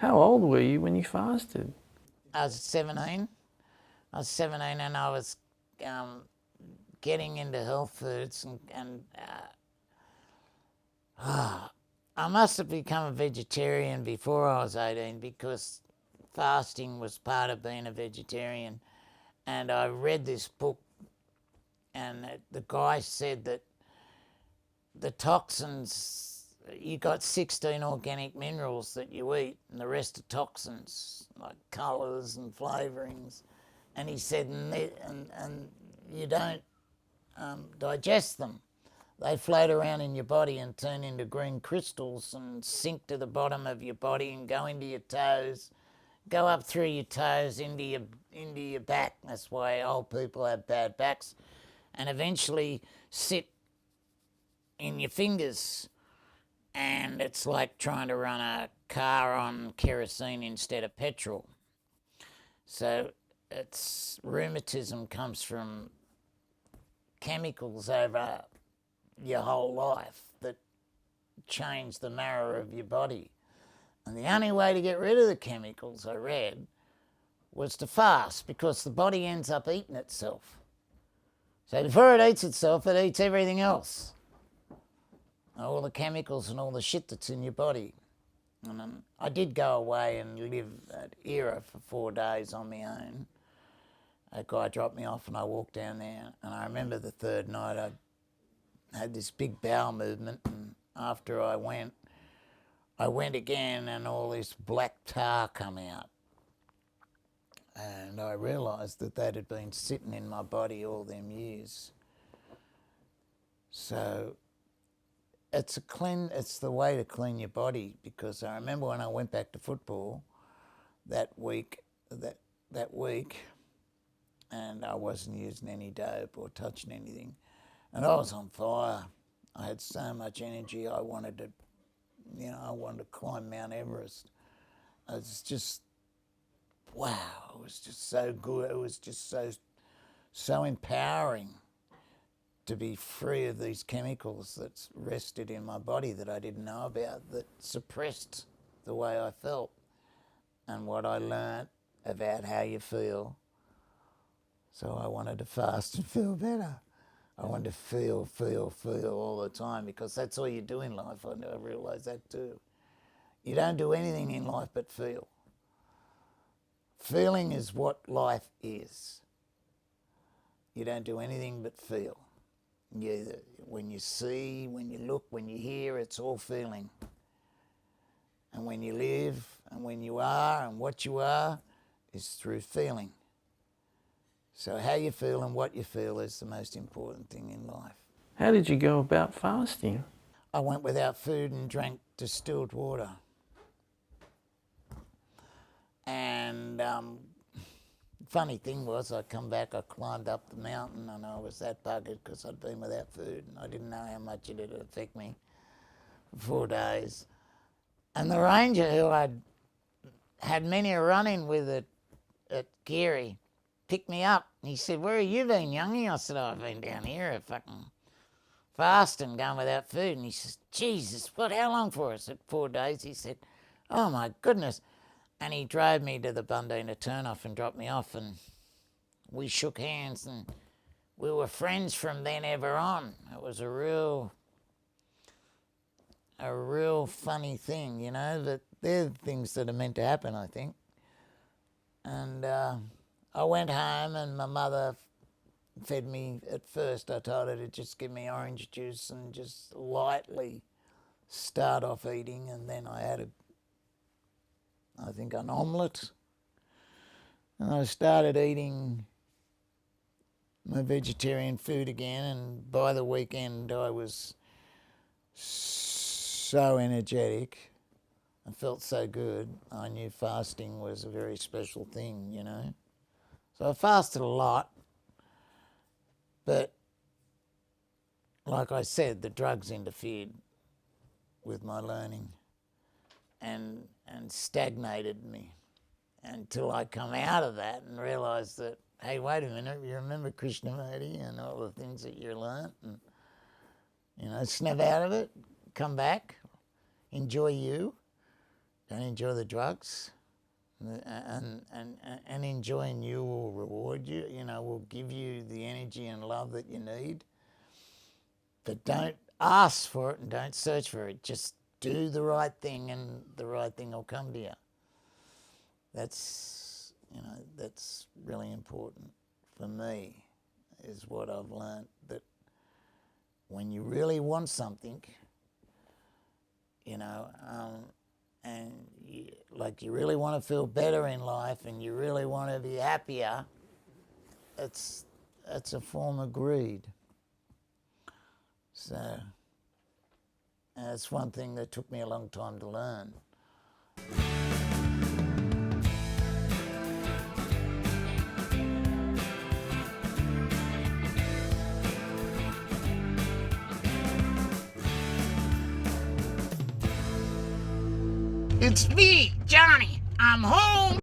How old were you when you fasted? I was 17. I was 17 and I was getting into health foods I must have become a vegetarian before I was 18 because fasting was part of being a vegetarian. And I read this book, and the guy said that the toxins, you got 16 organic minerals that you eat, and the rest are toxins like colours and flavourings. And he said, and you don't digest them. They float around in your body and turn into green crystals and sink to the bottom of your body and go into your toes, go up through your toes into your back. That's why old people have bad backs, and eventually sit in your fingers. And it's like trying to run a car on kerosene instead of petrol. So it's rheumatism comes from chemicals over your whole life that change the marrow of your body. And the only way to get rid of the chemicals, I read, was to fast, because the body ends up eating itself. So before it eats itself, it eats everything else. All the chemicals and all the shit that's in your body. And I did go away and live at Era for 4 days on my own. A guy dropped me off and I walked down there, and I remember the third night I had this big bowel movement, and after I went again and all this black tar come out. And I realised that had been sitting in my body all them years. So it's the way to clean your body, because I remember when I went back to football that week, and I wasn't using any dope or touching anything, and I was on fire. I had so much energy. I wanted to climb Mount Everest. It was just, wow, it was just so good. It was just so empowering to be free of these chemicals that rested in my body that I didn't know about, that suppressed the way I felt and what I learnt about how you feel. So I wanted to fast and feel better. I wanted to feel all the time, because that's all you do in life. I realise that too. You don't do anything in life but feel. Feeling is what life is. You don't do anything but feel. When you see, when you look, when you hear, it's all feeling. And when you live and when you are and what you are is through feeling. So how you feel and what you feel is the most important thing in life. How did you go about fasting? I went without food and drank distilled water. And funny thing was, I come back, I climbed up the mountain, and I was that buggered because I'd been without food, and I didn't know how much it would affect me for 4 days. And the ranger who I'd had many a run-in with at Geary picked me up. He said, "Where have you been, youngie?" I said, "Oh, I've been down here fucking fasting, going without food." And he says, "Jesus, how long for?" I said, 4 days. He said, "Oh my goodness." And he drove me to the Bundeena turnoff and dropped me off, and we shook hands, and we were friends from then ever on. It was a real funny thing, that they're things that are meant to happen, I think. And I went home, and my mother fed me. At first I told her to just give me orange juice and just lightly start off eating, and then I had I think an omelette, and I started eating my vegetarian food again, and by the weekend I was so energetic. I felt so good. I knew fasting was a very special thing, So I fasted a lot, but like I said, the drugs interfered with my learning and stagnated me until I come out of that and realised that, hey, wait a minute, you remember Krishnamurti and all the things that you learnt, and snap out of it, come back, enjoy you, don't enjoy the drugs, and enjoying you will reward you, will give you the energy and love that you need. But don't ask for it and don't search for it. Just do the right thing and the right thing will come to you. That's really important for me, is what I've learned, that when you really want something, and you really want to feel better in life and you really want to be happier, that's a form of greed. So, and it's one thing that took me a long time to learn. It's me, Johnny. I'm home.